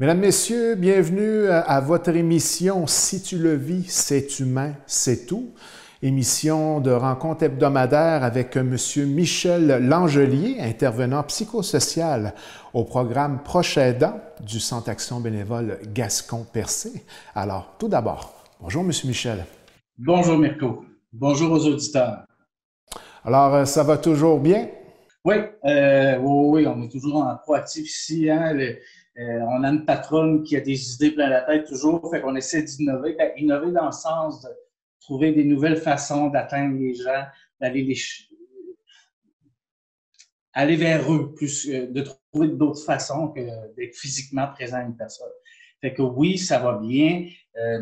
Mesdames, Messieurs, bienvenue à votre émission Si tu le vis, c'est humain, c'est tout. Émission de rencontre hebdomadaire avec M. Michel Langelier, intervenant psychosocial au programme Proche aidant du Centre Action bénévole Gascon-Percé. Alors, tout d'abord, bonjour M. Michel. Bonjour Mirko. Bonjour aux auditeurs. Alors, ça va toujours bien? Oui, oui, on est toujours en proactif ici. Hein, on a une patronne qui a des idées plein la tête toujours, fait qu'on essaie d'innover. Innover dans le sens de trouver des nouvelles façons d'atteindre les gens, d'aller aller vers eux, plus de trouver d'autres façons que d'être physiquement présent à une personne. Fait que oui, ça va bien.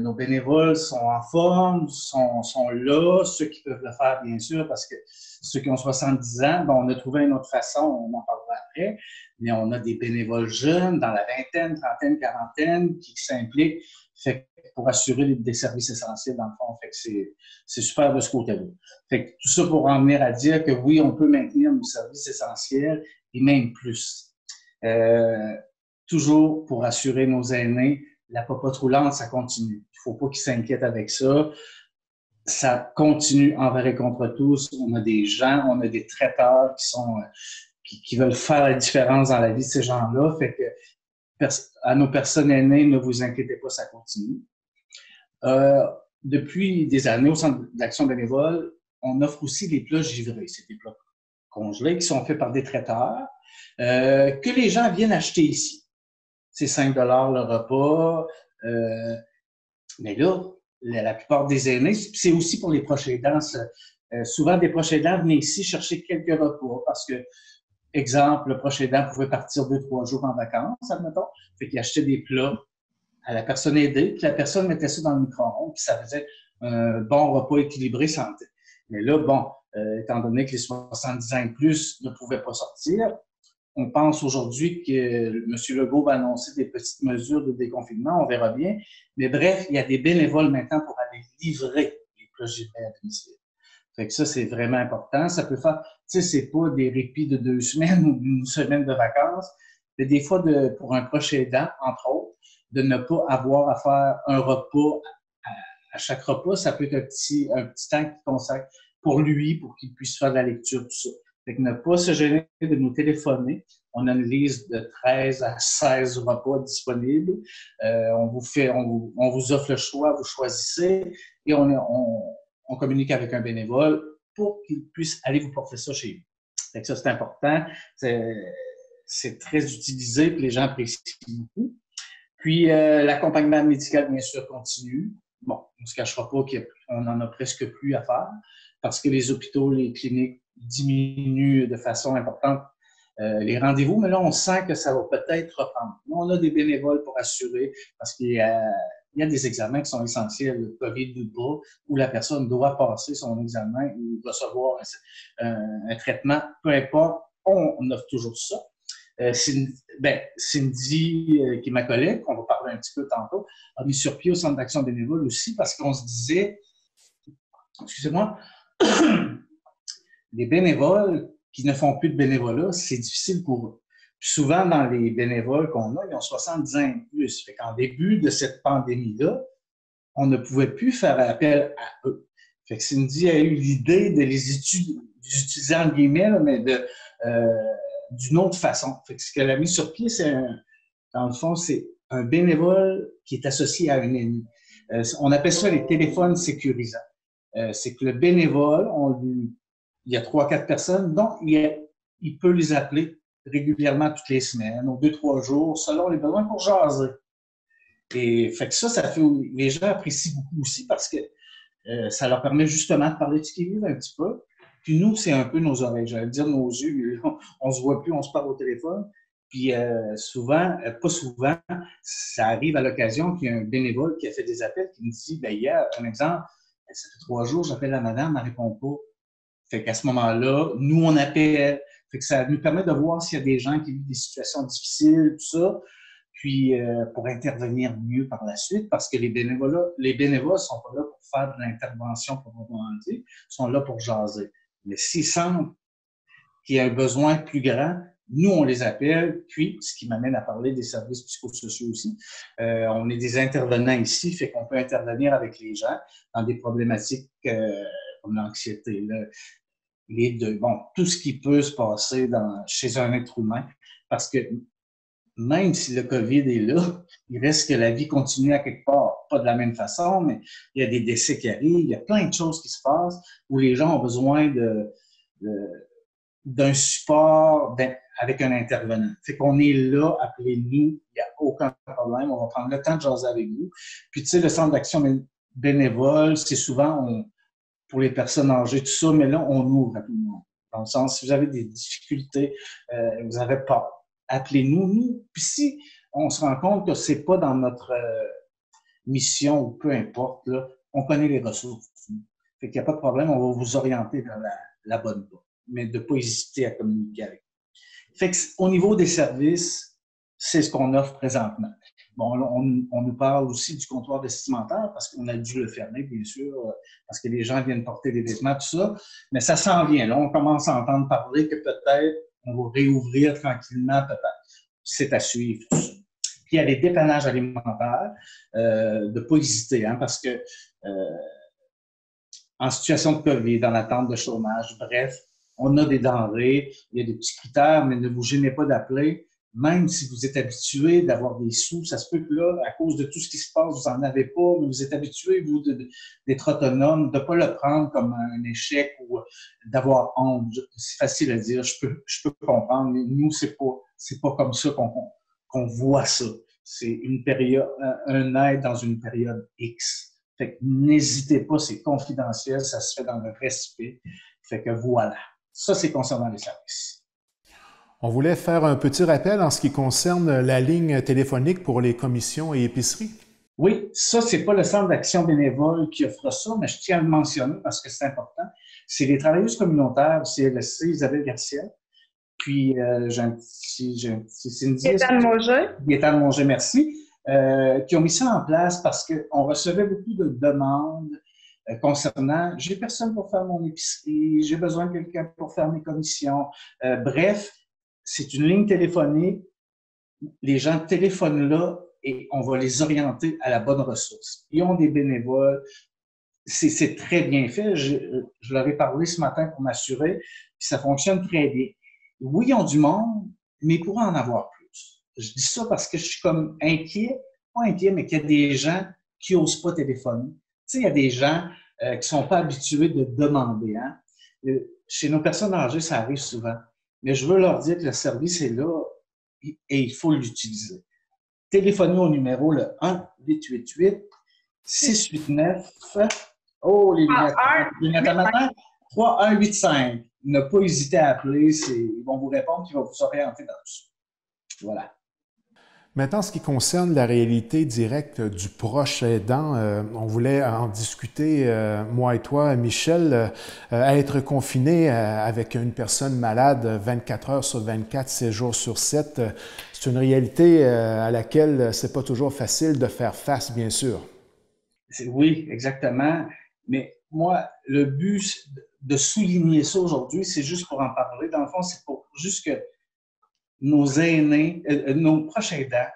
Nos bénévoles sont en forme, sont là. Ceux qui peuvent le faire, bien sûr, parce que ceux qui ont 70 ans, bon, on a trouvé une autre façon, on en parlera après, mais on a des bénévoles jeunes, dans la vingtaine, trentaine, quarantaine, qui s'impliquent pour assurer des services essentiels, dans le fond. Fait que c'est super de ce côté-là. Fait que tout ça pour en venir à dire que oui, on peut maintenir nos services essentiels et même plus. Toujours pour assurer nos aînés, la popote roulante, ça continue. Il ne faut pas qu'ils s'inquiètent avec ça. Ça continue envers et contre tous. On a des gens, on a des traiteurs qui veulent faire la différence dans la vie de ces gens-là. Fait que à nos personnes aînées, ne vous inquiétez pas, ça continue. Depuis des années, au Centre d'action bénévole, on offre aussi des plats givrés. C'est des plats congelés qui sont faits par des traiteurs que les gens viennent acheter ici. C'est 5 le repas. Mais là, la plupart des aînés, c'est aussi pour les proches aidants. Souvent, des proches aidants venaient ici chercher quelques repas parce que, exemple, le proche aidant pouvait partir 2-3 jours en vacances, admettons. Fait qu'il achetait des plats à la personne aidée, puis la personne mettait ça dans le micro-ondes, puis ça faisait un bon repas équilibré santé. Mais là, bon, étant donné que les 70 ans et plus ne pouvaient pas sortir, on pense aujourd'hui que M. Legault va annoncer des petites mesures de déconfinement, on verra bien. Mais bref, il y a des bénévoles maintenant pour aller livrer les plats givrés à domicile. Fait que ça, c'est vraiment important. Ça peut faire, tu sais, c'est pas des répits de 2 semaines ou une semaine de vacances, mais des fois, pour un proche aidant, entre autres, de ne pas avoir à faire un repas à chaque repas, ça peut être un petit temps qu'il consacre pour lui, pour qu'il puisse faire de la lecture, tout ça. Fait que ne pas se gêner de nous téléphoner. On a une liste de 13 à 16 repas disponibles. On vous offre le choix, vous choisissez et on communique avec un bénévole pour qu'il puisse aller vous porter ça chez vous. Fait que ça, c'est important. C'est très utilisé et les gens apprécient beaucoup. Puis, l'accompagnement médical, bien sûr, continue. Bon, on ne se cachera pas qu'on en a presque plus à faire parce que les hôpitaux, les cliniques diminuent de façon importante les rendez-vous, mais là, on sent que ça va peut-être reprendre. Nous, on a des bénévoles pour assurer parce qu'il y a des examens qui sont essentiels, le COVID ou pas, où la personne doit passer son examen ou recevoir un traitement, peu importe, on offre toujours ça. Cindy, qui est ma collègue, qu'on va parler un petit peu tantôt, a mis sur pied au Centre d'action bénévole aussi parce qu'on se disait, excusez-moi, les bénévoles qui ne font plus de bénévolat, c'est difficile pour eux. Puis souvent, dans les bénévoles qu'on a, ils ont 70 ans et plus. Fait qu'en début de cette pandémie-là, on ne pouvait plus faire appel à eux. Fait que Cindy a eu l'idée de les utiliser en guillemets, mais d'une autre façon. Fait que ce qu'elle a mis sur pied, dans le fond, c'est un bénévole qui est associé à un ennemi. On appelle ça les téléphones sécurisants. C'est que le bénévole, il y a 3-4 personnes, donc il peut les appeler régulièrement toutes les semaines, ou 2-3 jours, selon les besoins pour jaser. Et fait que ça fait, les gens apprécient beaucoup aussi parce que ça leur permet justement de parler de ce qu'ils vivent un petit peu. Puis nous, c'est un peu nos oreilles, j'allais dire nos yeux, on se voit plus, on se parle au téléphone. Puis souvent, pas souvent, ça arrive à l'occasion qu'il y a un bénévole qui a fait des appels qui me dit, ben hier, un exemple, ça fait 3 jours, j'appelle la madame, elle répond pas. Fait qu'à ce moment-là, nous, on appelle. Fait que ça nous permet de voir s'il y a des gens qui vivent des situations difficiles, tout ça. Puis, pour intervenir mieux par la suite, parce que les bénévoles ne sont pas là pour faire de l'intervention proprement dit, ils sont là pour jaser. Mais s'ils sentent qu'il y a un besoin plus grand, Nous, on les appelle, puis, ce qui m'amène à parler des services psychosociaux aussi, on est des intervenants ici, fait qu'on peut intervenir avec les gens dans des problématiques comme l'anxiété, bon, tout ce qui peut se passer chez un être humain, parce que même si le COVID est là, il reste que la vie continue à quelque part. Pas de la même façon, mais il y a des décès qui arrivent, il y a plein de choses qui se passent où les gens ont besoin d'un support avec un intervenant. Fait qu'on est là, appelez-nous, il n'y a aucun problème, on va prendre le temps de jaser avec vous. Puis tu sais, le centre d'action bénévole, c'est souvent pour les personnes âgées, tout ça, mais là, on ouvre à tout le monde. Dans le sens, si vous avez des difficultés, vous avez peur, appelez-nous. Puis si on se rend compte que c'est pas dans notre mission ou peu importe, là, on connaît les ressources. Fait qu'il n'y a pas de problème, on va vous orienter vers la bonne voie, mais de ne pas hésiter à communiquer avec nous. Fait qu'au niveau des services, c'est ce qu'on offre présentement. Bon, on nous parle aussi du comptoir vestimentaire parce qu'on a dû le fermer, bien sûr, parce que les gens viennent porter des vêtements, tout ça. Mais ça s'en vient. Là, on commence à entendre parler que peut-être on va réouvrir tranquillement, peut-être. C'est à suivre, tout ça. Puis il y a les dépannages alimentaires, de ne pas hésiter, hein, parce que en situation de COVID, dans l'attente de chômage, bref, on a des denrées, il y a des petits critères, mais ne vous gênez pas d'appeler. Même si vous êtes habitué d'avoir des sous, ça se peut que là, à cause de tout ce qui se passe, vous n'en avez pas, mais vous êtes habitué, vous, d'être autonome, de ne pas le prendre comme un échec ou d'avoir honte. C'est facile à dire, je peux comprendre, mais nous, c'est pas comme ça qu'on voit ça. C'est une période, un aide dans une période X. Fait que n'hésitez pas, c'est confidentiel, ça se fait dans le respect. Fait que voilà. Ça, c'est concernant les services. On voulait faire un petit rappel en ce qui concerne la ligne téléphonique pour les commissions et épiceries. Oui, ça, c'est pas le Centre d'action bénévole qui offre ça, mais je tiens à le mentionner parce que c'est important. C'est les travailleuses communautaires du CLSC, Isabelle Garcia. Puis, j'ai un petit Cindy. Gaétane Monger, merci. Qui ont mis ça en place parce qu'on recevait beaucoup de demandes concernant « j'ai personne pour faire mon épicerie, j'ai besoin de quelqu'un pour faire mes commissions ». Bref, c'est une ligne téléphonique. Les gens téléphonent là et on va les orienter à la bonne ressource. Ils ont des bénévoles. C'est très bien fait. Je leur ai parlé ce matin pour m'assurer que ça fonctionne très bien. Oui, ils ont du monde, mais ils pourraient en avoir plus. Je dis ça parce que je suis comme inquiet, pas inquiet, mais qu'il y a des gens qui n'osent pas téléphoner. Tu sais, il y a des gens qui ne sont pas habitués de demander. Hein? Chez nos personnes âgées, ça arrive souvent. Mais je veux leur dire que le service est là et il faut l'utiliser. Téléphonez au numéro le 1-888-689. Oh, les lunettes à matin. 3185. Ne pas hésiter à appeler. Ils vont vous répondre, ils vont vous orienter dans tout ça. Voilà. Maintenant, en ce qui concerne la réalité directe du proche aidant, on voulait en discuter, moi et toi, Michel, être confiné avec une personne malade 24 heures sur 24, 7 jours sur 7, c'est une réalité à laquelle c'est pas toujours facile de faire face, bien sûr. Oui, exactement. Mais moi, le but de souligner ça aujourd'hui, c'est juste pour en parler. Dans le fond, c'est pour juste que nos aînés, nos proches aidants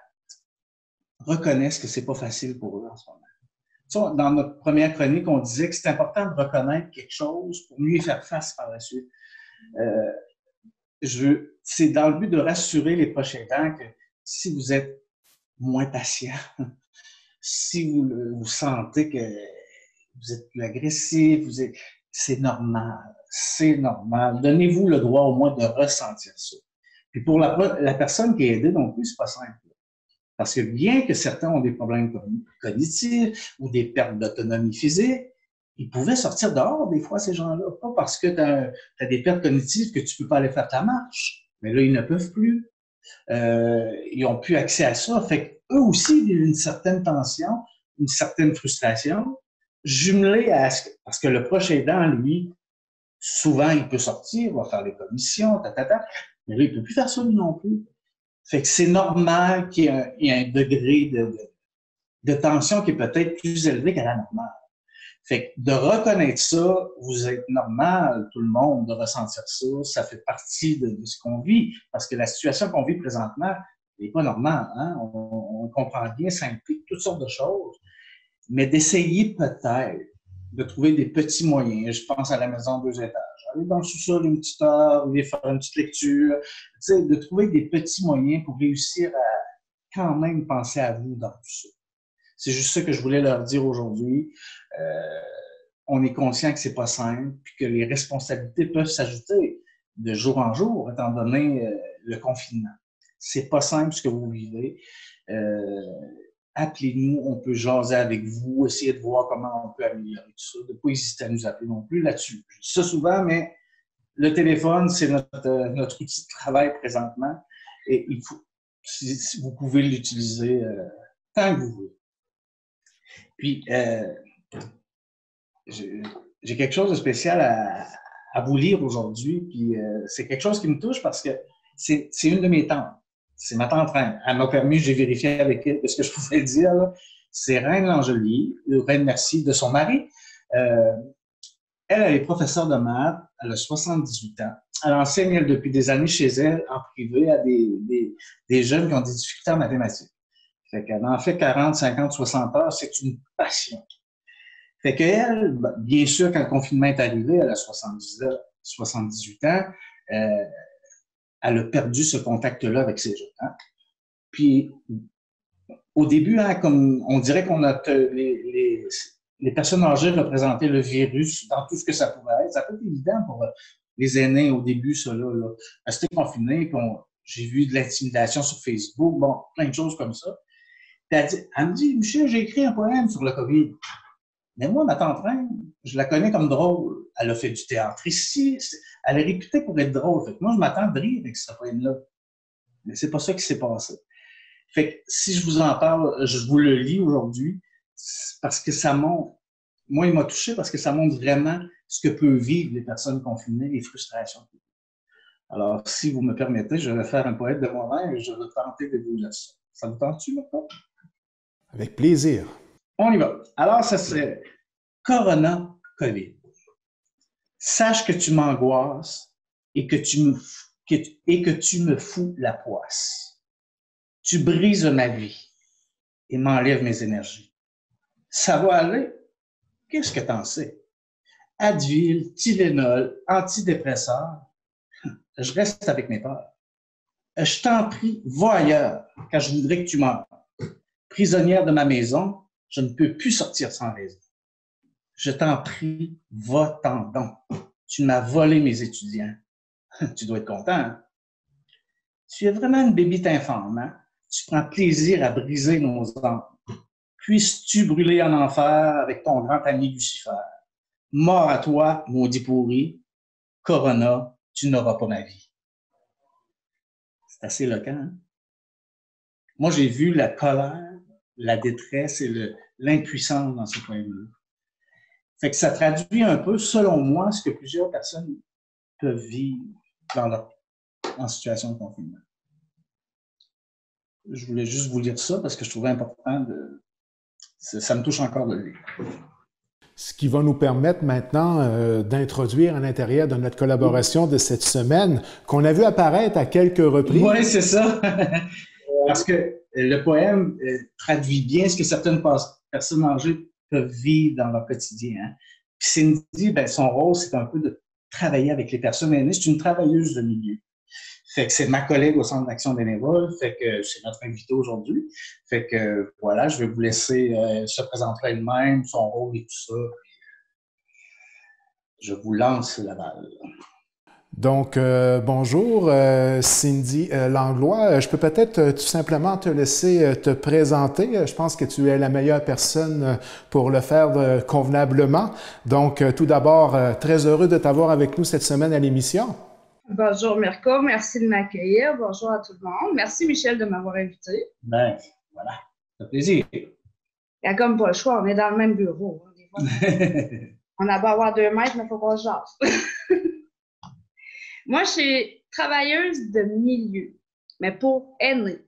reconnaissent que c'est pas facile pour eux en ce moment. Tu sais, dans notre première chronique, on disait que c'est important de reconnaître quelque chose pour mieux y faire face par la suite. C'est dans le but de rassurer les proches aidants que si vous êtes moins patient, si vous sentez que vous êtes plus agressif, c'est normal. C'est normal. Donnez-vous le droit au moins de ressentir ça. Puis pour la personne qui est aidée non plus, c'est pas simple. Parce que bien que certains ont des problèmes cognitifs ou des pertes d'autonomie physique, ils pouvaient sortir dehors des fois, ces gens-là. Pas parce que tu as des pertes cognitives que tu peux pas aller faire ta marche. Mais là, ils ne peuvent plus. Ils n'ont plus accès à ça. Fait qu'eux aussi vivent une certaine tension, une certaine frustration, jumelée à ce parce que le proche aidant, lui, souvent, il peut sortir, va faire les commissions, mais là, il ne peut plus faire ça, lui non plus. Fait que c'est normal qu'il y ait un degré de tension qui est peut-être plus élevé qu'à la normale. Fait que de reconnaître ça, vous êtes normal, tout le monde, de ressentir ça. Ça fait partie de ce qu'on vit. Parce que la situation qu'on vit présentement n'est pas normale. Hein? On comprend bien, ça implique toutes sortes de choses. Mais d'essayer peut-être de trouver des petits moyens. Je pense à la maison 2 étages. Aller dans le sous-sol une petite heure, aller faire une petite lecture. Tu sais, de trouver des petits moyens pour réussir à quand même penser à vous dans tout ça. C'est juste ça que je voulais leur dire aujourd'hui. On est conscient que c'est pas simple, puis que les responsabilités peuvent s'ajouter de jour en jour, étant donné le confinement. C'est pas simple ce que vous vivez. Appelez-nous, on peut jaser avec vous, essayer de voir comment on peut améliorer tout ça, de ne pas hésiter à nous appeler non plus là-dessus. Je dis ça souvent, mais le téléphone, c'est notre outil de travail présentement, et il faut, si vous pouvez l'utiliser tant que vous voulez. Puis, j'ai quelque chose de spécial à vous lire aujourd'hui, puis c'est quelque chose qui me touche parce que c'est une de mes tantes. C'est ma tante Reine. Elle m'a permis, j'ai vérifié avec elle ce que je pouvais dire. C'est Reine Langelier, Reine Merci, de son mari. Elle est professeure de maths, elle a 78 ans. Elle enseigne, elle, depuis des années chez elle, en privé, à des jeunes qui ont des difficultés en mathématiques. Fait qu'elle en fait 40, 50, 60 heures, c'est une passion. Fait qu'elle, bien sûr, quand le confinement est arrivé, elle a 78 ans, elle a perdu ce contact-là avec ses jeunes. Hein? Puis, au début, hein, comme on dirait qu'on a les personnes âgées représentaient le virus dans tout ce que ça pouvait être. Ça peut être évident pour les aînés au début, ça, là. Rester confiné, puis j'ai vu de l'intimidation sur Facebook, bon, plein de choses comme ça. Puis elle me dit, Michel, j'ai écrit un poème sur le COVID. Mais moi, ma tante Reine, je la connais comme drôle. Elle a fait du théâtre ici. Elle est réputée pour être drôle. Fait que moi, je m'attends de rire avec ce poème-là. Mais c'est pas ça qui s'est passé. Fait que si je vous en parle, je vous le lis aujourd'hui parce que ça montre, moi, il m'a touché parce que ça montre vraiment ce que peuvent vivre les personnes confinées, les frustrations. Alors, si vous me permettez, je vais faire un poète de moi-même et je vais tenter de vous lire ça. Ça vous tente-tu, maintenant? Avec plaisir. On y va. Alors, ça serait Corona COVID. Sache que tu m'angoisses et que tu me fous la poisse. Tu brises ma vie et m'enlèves mes énergies. Ça va aller? Qu'est-ce que t'en sais? Advil, Tylenol, antidépresseur, je reste avec mes peurs. Je t'en prie, va ailleurs, car je voudrais que tu meures. Prisonnière de ma maison, je ne peux plus sortir sans raison. Je t'en prie, va-t'en donc. Tu m'as volé mes étudiants. Tu dois être content, hein? Tu es vraiment une bébite infâme, hein? Tu prends plaisir à briser nos âmes. Puisses-tu brûler en enfer avec ton grand ami Lucifer? Mort à toi, maudit pourri. Corona, tu n'auras pas ma vie. C'est assez éloquent, hein? Moi, j'ai vu la colère, la détresse et l'impuissance dans ce poème-là. Fait que ça traduit un peu, selon moi, ce que plusieurs personnes peuvent vivre en situation de confinement. Je voulais juste vous lire ça parce que je trouvais important ça me touche encore de le lire. Ce qui va nous permettre maintenant d'introduire à l'intérieur de notre collaboration de cette semaine, qu'on a vu apparaître à quelques reprises. Oui, c'est ça. Parce que le poème traduit bien ce que certaines personnes âgées peuvent vivre dans leur quotidien. Hein. Puis Cindy, ben, son rôle, c'est un peu de travailler avec les personnes aînées. C'est une travailleuse de milieu. Fait que c'est ma collègue au Centre d'action bénévole. Fait que c'est notre invité aujourd'hui. Fait que voilà, je vais vous laisser se présenter elle-même, son rôle et tout ça. Je vous lance la balle. Donc, bonjour, Cindy Langlois. Je peux peut-être tout simplement te laisser te présenter. Je pense que tu es la meilleure personne pour le faire convenablement. Donc, tout d'abord, très heureux de t'avoir avec nous cette semaine à l'émission. Bonjour Mirko, merci de m'accueillir. Bonjour à tout le monde. Merci Michel de m'avoir invité. Ben, voilà, ça fait plaisir. Il n'y a comme pas le choix, on est dans le même bureau. Hein, des fois. On a beau avoir 2 mètres, mais il faut qu'on se jase. Moi, je suis travailleuse de milieu, mais pour aînés.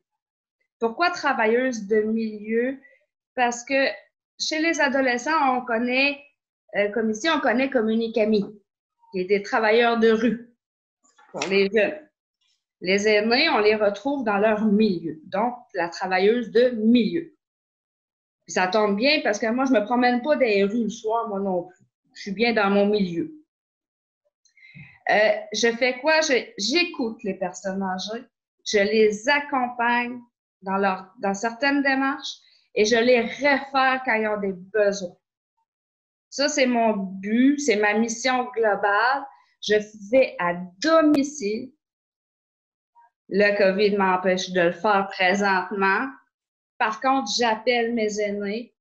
Pourquoi travailleuse de milieu? Parce que chez les adolescents, on connaît, comme ici, on connaît Communicami, qui est des travailleurs de rue pour les jeunes. Les aînés, on les retrouve dans leur milieu, donc la travailleuse de milieu. Puis ça tombe bien parce que moi, je me promène pas dans les rues le soir, moi non plus. Je suis bien dans mon milieu. Je fais quoi? J'écoute les personnes âgées, je les accompagne dans certaines démarches et je les réfère quand ils ont des besoins. Ça, c'est mon but, c'est ma mission globale. Je vais à domicile. Le COVID m'empêche de le faire présentement. Par contre, j'appelle mes aînés.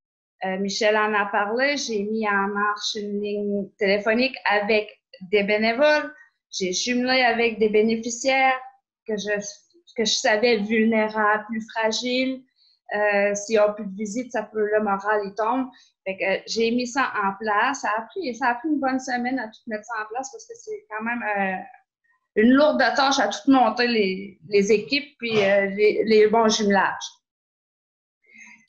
Michel en a parlé. J'ai mis en marche une ligne téléphonique avec des bénévoles. J'ai jumelé avec des bénéficiaires que je savais vulnérables, plus fragiles. S'ils n'ont plus de visite, le moral il tombe. Fait que j'ai mis ça en place. Ça a pris une bonne semaine à tout mettre ça en place parce que c'est quand même une lourde tâche à tout monter les équipes puis les bons jumelages.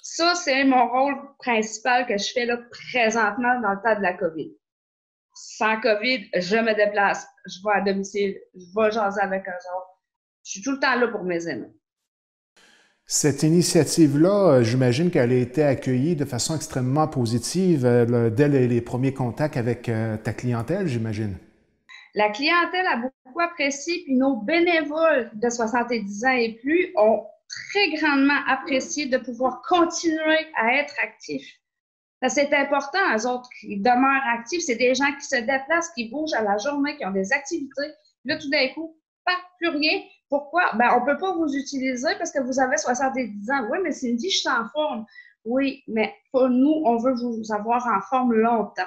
Ça, c'est mon rôle principal que je fais là présentement dans le temps de la COVID. Sans COVID, je me déplace, je vais à domicile, je vais jaser avec eux autres. Je suis tout le temps là pour mes aînés. Cette initiative-là, j'imagine qu'elle a été accueillie de façon extrêmement positive dès les premiers contacts avec ta clientèle, j'imagine. La clientèle a beaucoup apprécié, puis nos bénévoles de 70 ans et plus ont très grandement apprécié de pouvoir continuer à être actifs. C'est important, eux autres, qui demeurent actifs. C'est des gens qui se déplacent, qui bougent à la journée, qui ont des activités. Là, tout d'un coup, plus rien. Pourquoi? Ben, on ne peut pas vous utiliser parce que vous avez 70 ans. Oui, mais Cindy, je suis en forme. Oui, mais pour nous, on veut vous avoir en forme longtemps.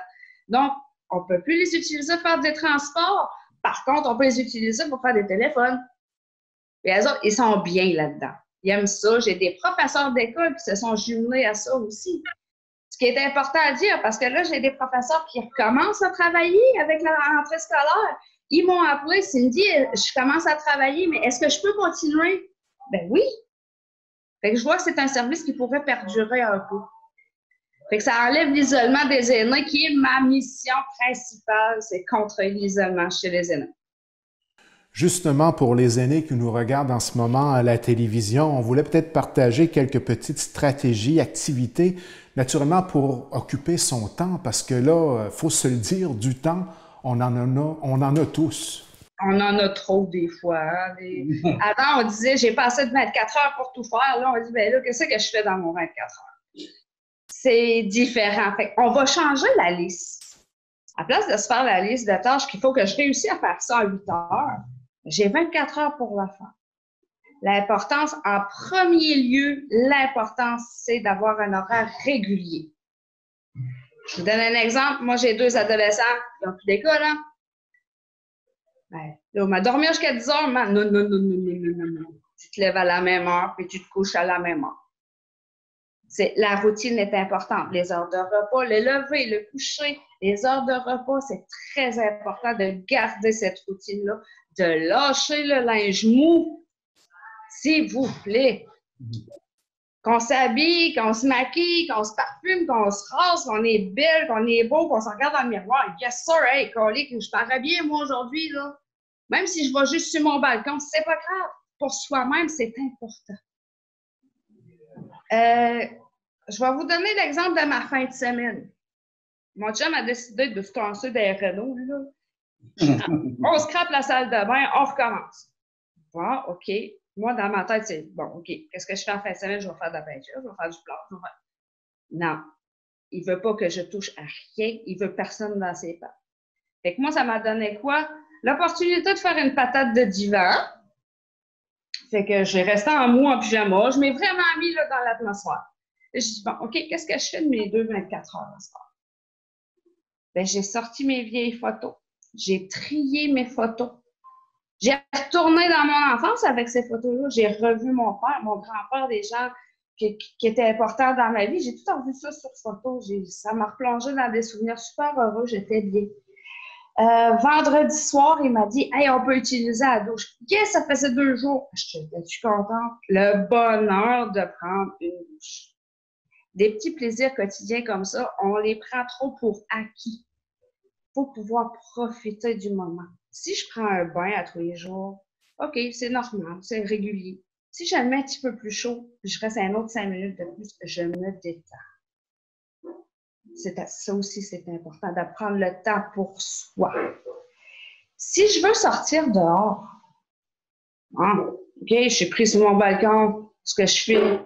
Donc, on ne peut plus les utiliser pour faire des transports. Par contre, on peut les utiliser pour faire des téléphones. Et eux autres, ils sont bien là-dedans. Ils aiment ça. J'ai des professeurs d'école qui se sont jumelés à ça aussi. Ce qui est important à dire, parce que là, j'ai des professeurs qui recommencent à travailler avec la rentrée scolaire. Ils m'ont appelé, Cindy, je commence à travailler, mais est-ce que je peux continuer? Ben oui. Fait que je vois que c'est un service qui pourrait perdurer un peu. Fait que ça enlève l'isolement des aînés, qui est ma mission principale, c'est contre l'isolement chez les aînés. Justement, pour les aînés qui nous regardent en ce moment à la télévision, on voulait peut-être partager quelques petites stratégies, activités, naturellement pour occuper son temps, parce que là, il faut se le dire, du temps, on en a tous. On en a trop des fois. Hein? Avant, on disait, j'ai pas assez de 24 heures pour tout faire. Là, on dit, ben là, qu'est-ce que je fais dans mon 24 heures? C'est différent. Fait on va changer la liste. À place de se faire la liste de tâches qu'il faut que je réussisse à faire ça en 8 heures, j'ai 24 heures pour la faire. L'importance, en premier lieu, l'importance, c'est d'avoir un horaire régulier. Je vous donne un exemple. Moi, j'ai 2 adolescents qui ont plus d'école. Hein? Ben, là, on m'a dormi jusqu'à 10 heures. Non, non, non, non, non, non, non. Tu te lèves à la même heure puis tu te couches à la même heure. La routine est importante. Les heures de repas, le lever, le coucher, les heures de repas, c'est très important de garder cette routine-là, de lâcher le linge mou, s'il vous plaît. Qu'on s'habille, qu'on se maquille, qu'on se parfume, qu'on se rase, qu'on est belle, qu'on est beau, qu'on se regarde dans le miroir. Yes, sir, hey, collé, que je parais bien, moi, aujourd'hui, là. Même si je vais juste sur mon balcon, c'est pas grave. Pour soi-même, c'est important. Je vais vous donner l'exemple de ma fin de semaine. Mon chum a décidé de se casser des Renault, là. On scrape la salle de bain, on recommence. Bon, OK. Moi, dans ma tête, c'est bon, OK. Qu'est-ce que je fais en fin de semaine? Je vais faire de la peinture, je vais faire du plâtre. Non. Il veut pas que je touche à rien. Il veut personne dans ses pattes. Fait que moi, ça m'a donné quoi? L'opportunité de faire une patate de divan. Fait que j'ai resté en mou, en pyjama. Je m'ai vraiment mis là, dans l'atmosphère. Je dis, bon, OK, qu'est-ce que je fais de mes 24 heures à ce soir? Ben, j'ai sorti mes vieilles photos. J'ai trié mes photos. J'ai retourné dans mon enfance avec ces photos-là. J'ai revu mon père, mon grand-père, des gens qui étaient importants dans ma vie. J'ai tout revu ça sur photo. Ça m'a replongé dans des souvenirs super heureux. J'étais bien. Vendredi soir, il m'a dit « Hey, on peut utiliser la douche. » Yes, ça faisait 2 jours. Je suis contente. Le bonheur de prendre une douche. Des petits plaisirs quotidiens comme ça, on les prend trop pour acquis. Il faut pouvoir profiter du moment. Si je prends un bain à tous les jours, OK, c'est normal, c'est régulier. Si je le mets un petit peu plus chaud, puis je reste un autre 5 minutes de plus, je me détends. Ça aussi, c'est important, de prendre le temps pour soi. Si je veux sortir dehors, OK, je suis prise sur mon balcon, ce que je fais,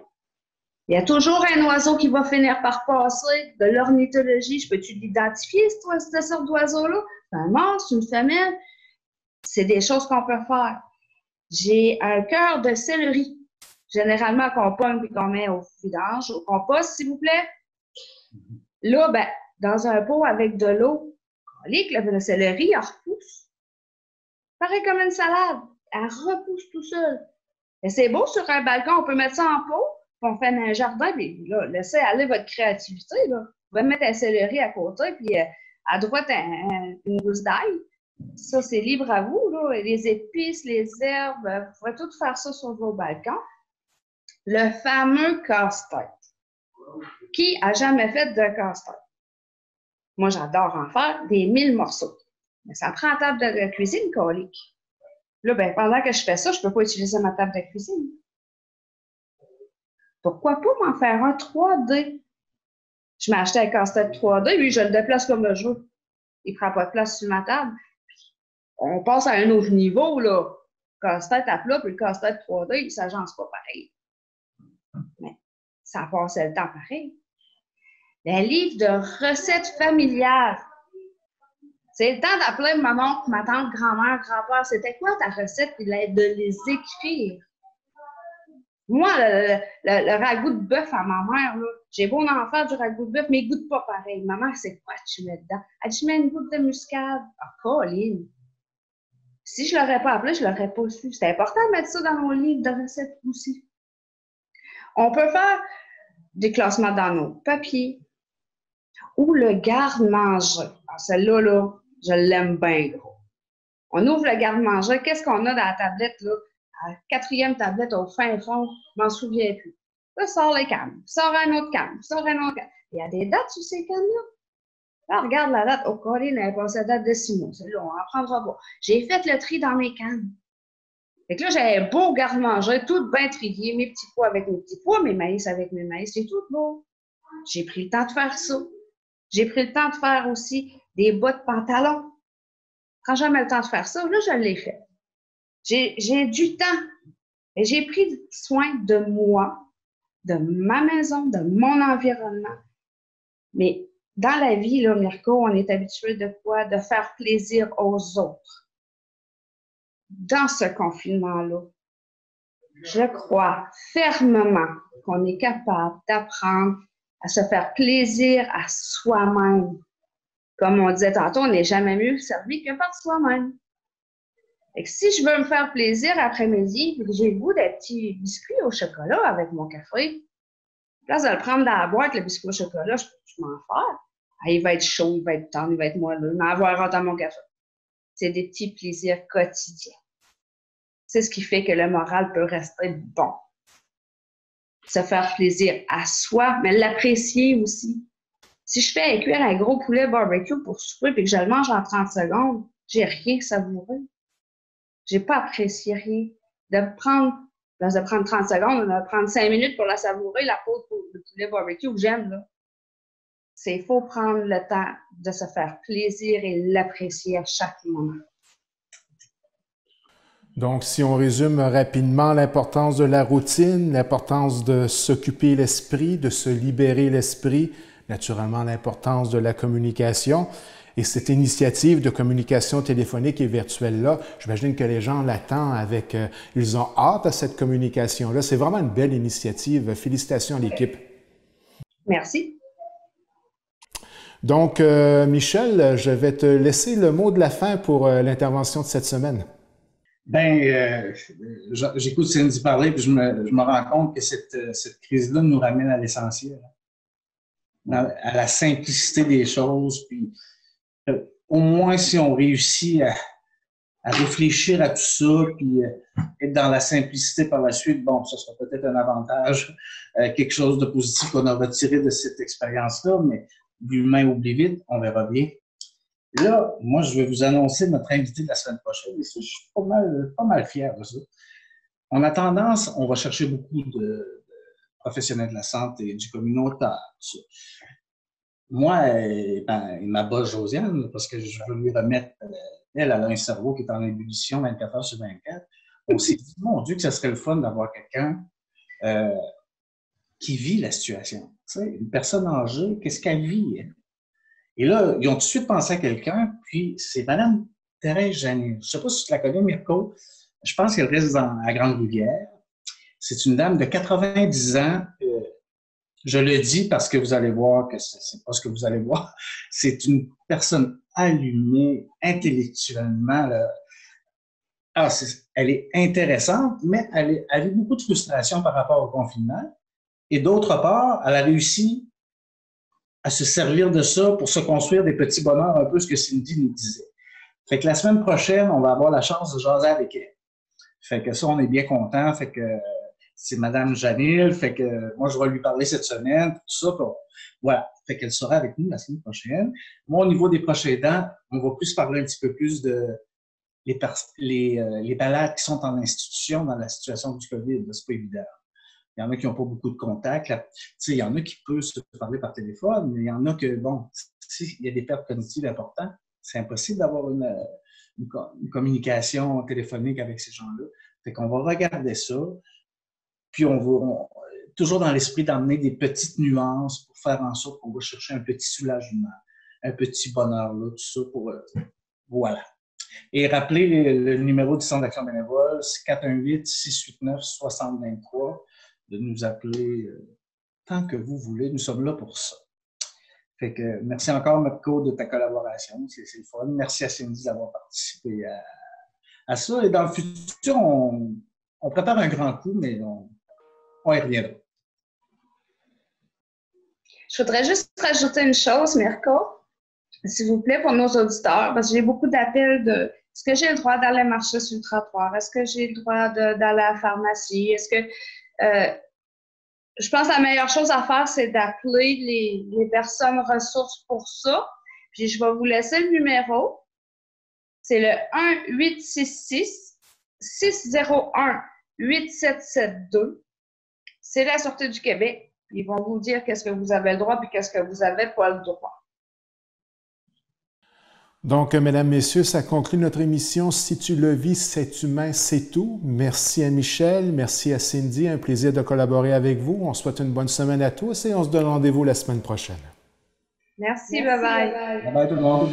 il y a toujours un oiseau qui va finir par passer, de l'ornithologie. Je peux-tu l'identifier, cette sorte d'oiseau-là? C'est un mâle, c'est une femelle. C'est des choses qu'on peut faire. J'ai un cœur de céleri. Généralement, qu'on pogne et qu'on met au vidange, au compost, s'il vous plaît. Là, ben, dans un pot avec de l'eau, le céleri, il repousse. Pareil comme une salade. Elle repousse tout seul. Et c'est beau sur un balcon, on peut mettre ça en pot. On fait un jardin, puis là, laissez aller votre créativité. Là. Vous pouvez mettre un céleri à côté, puis à droite, une gousse d'ail. Ça, c'est libre à vous. Là. Les épices, les herbes, vous pouvez tout faire ça sur vos balcons. Le fameux casse-tête. Qui a jamais fait de casse-tête? Moi, j'adore en faire des 1000 morceaux. Mais ça prend la table de cuisine colique. Là, ben, pendant que je fais ça, je ne peux pas utiliser ma table de cuisine. Pourquoi pas m'en faire un 3D? Je m'ai acheté un casse-tête 3D, puis je le déplace comme je veux. Il ne prend pas de place sur ma table. On passe à un autre niveau, là. Casse-tête à plat, puis le casse-tête 3D, il ne s'agence pas pareil. Mais ça passe le temps pareil. Les livres de recettes familiales. C'est le temps d'appeler maman, ma tante, grand-mère, grand-père. C'était quoi ta recette? Puis de les écrire. Moi, le ragoût de bœuf à ma mère, là, j'ai beau en faire du ragoût de bœuf, mais il goûte pas pareil. Maman, c'est quoi tu mets dedans? Elle dit, je mets une goutte de muscade. Ah, Colline! Si je ne l'aurais pas appelé, je ne l'aurais pas su. C'est important de mettre ça dans mon livre de recettes aussi. On peut faire des classements dans nos papiers ou le garde-manger. Celle-là, là, je l'aime bien gros. On ouvre le garde-manger. Qu'est-ce qu'on a dans la tablette, là? À la 4e tablette au fin fond, je m'en souviens plus. Là, sort les cannes, sort un autre canne, sort un autre canne. Il y a des dates sur ces cannes-là. Là, regarde la date. Oh, Colline, elle est passée la date de 6 mois. Celle-là, on en prendra pas. J'ai fait le tri dans mes cannes. Fait que là, j'avais un beau garde-manger, tout bien trié, mes petits pois avec mes petits pois, mes maïs avec mes maïs, c'est tout beau. J'ai pris le temps de faire ça. J'ai pris le temps de faire aussi des bas de pantalon. Je prends jamais le temps de faire ça. Là, je l'ai fait. J'ai du temps. Et j'ai pris soin de moi, de ma maison, de mon environnement. Mais dans la vie, là, Mirko, on est habitué de quoi? De faire plaisir aux autres. Dans ce confinement-là, je crois fermement qu'on est capable d'apprendre à se faire plaisir à soi-même. Comme on disait tantôt, on n'est jamais mieux servi que par soi-même. Et que si je veux me faire plaisir après-midi, que j'ai le goût d'un petit biscuit au chocolat avec mon café, place de le prendre dans la boîte, le biscuit au chocolat, je peux m'en faire. Ah, il va être chaud, il va être tendre, il va être moelleux, mais avoir un dans mon café. C'est des petits plaisirs quotidiens. C'est ce qui fait que le moral peut rester bon. Se faire plaisir à soi, mais l'apprécier aussi. Si je fais cuire un gros poulet barbecue pour souper et que je le mange en 30 secondes, j'ai rien savouré. J'ai pas apprécié rien. De prendre 30 secondes, de prendre 5 minutes pour la savourer, la peau de poulet barbecue que j'aime, là. Il faut prendre le temps de se faire plaisir et l'apprécier à chaque moment. Donc, si on résume rapidement l'importance de la routine, l'importance de s'occuper l'esprit, de se libérer l'esprit, naturellement l'importance de la communication. Et cette initiative de communication téléphonique et virtuelle-là, j'imagine que les gens l'attendent avec... ils ont hâte à cette communication-là. C'est vraiment une belle initiative. Félicitations à l'équipe. Merci. Donc, Michel, je vais te laisser le mot de la fin pour l'intervention de cette semaine. Bien, j'écoute Cindy parler, puis je me rends compte que cette crise-là nous ramène à l'essentiel, à la simplicité des choses. Puis, au moins, si on réussit à réfléchir à tout ça, puis être dans la simplicité par la suite, bon, ça sera peut-être un avantage, quelque chose de positif qu'on a retiré de cette expérience-là, mais l'humain oublie vite, on verra bien. Là, moi, je vais vous annoncer notre invité de la semaine prochaine, et ça, je suis pas mal fier de ça. On a tendance, on va chercher beaucoup de professionnels de la santé, du communautaire, tout ça. Moi, ma boss Josiane, parce que je veux lui remettre, elle a un cerveau qui est en ébullition 24 heures sur 24. On s'est dit, mon Dieu, que ce serait le fun d'avoir quelqu'un qui vit la situation. Tu sais, une personne âgée, qu'est-ce qu'elle vit? Hein? Et là, ils ont tout de suite pensé à quelqu'un, puis c'est Mme Thérèse Janil. Je ne sais pas si tu la connais, Mirko. Je pense qu'elle reste à Grande-Rivière. C'est une dame de 90 ans. Je le dis parce que vous allez voir que c'est pas ce que vous allez voir. C'est une personne allumée intellectuellement. Là. Alors, elle est intéressante, mais elle a beaucoup de frustration par rapport au confinement. Et d'autre part, elle a réussi à se servir de ça pour se construire des petits bonheurs, un peu ce que Cindy nous disait. Fait que la semaine prochaine, on va avoir la chance de jaser avec elle. Fait que ça, on est bien content. Fait que c'est Mme Janil. Fait que moi, je vais lui parler cette semaine, tout ça. Voilà. Fait qu'elle sera avec nous la semaine prochaine. Moi, au niveau des proches aidants, on va plus parler un petit peu plus de les malades qui sont en institution dans la situation du COVID. C'est pas évident. Il y en a qui n'ont pas beaucoup de contacts. Il y en a qui peuvent se parler par téléphone, mais il y en a que, bon, s'il y a des pertes cognitives importantes, c'est impossible d'avoir une communication téléphonique avec ces gens-là. Fait qu'on va regarder ça, puis on va toujours dans l'esprit d'emmener des petites nuances pour faire en sorte qu'on va chercher un petit soulagement, un petit bonheur, là, tout ça pour... voilà. Et rappelez le numéro du Centre d'action bénévole, c'est 418-689-6023, de nous appeler tant que vous voulez. Nous sommes là pour ça. Fait que merci encore, Mirko, de ta collaboration. C'est le fun. Merci à Cindy d'avoir participé à ça. Et dans le futur, on prépare un grand coup, mais on y reviendra. Je voudrais juste rajouter une chose, Mirko, s'il vous plaît, pour nos auditeurs, parce que j'ai beaucoup d'appels de est-ce que j'ai le droit d'aller marcher sur le trottoir? Est-ce que j'ai le droit d'aller à la pharmacie? Est-ce que je pense que la meilleure chose à faire, c'est d'appeler les personnes ressources pour ça. Puis je vais vous laisser le numéro. C'est le 1-866-601-8772. C'est la Sûreté du Québec. Ils vont vous dire qu'est-ce que vous avez le droit et qu'est-ce que vous n'avez pas le droit. Donc, mesdames, messieurs, ça conclut notre émission. Si tu le vis, c'est humain, c'est tout. Merci à Michel, merci à Cindy. Un plaisir de collaborer avec vous. On souhaite une bonne semaine à tous et on se donne rendez-vous la semaine prochaine. Merci, bye-bye. Bye-bye tout le monde.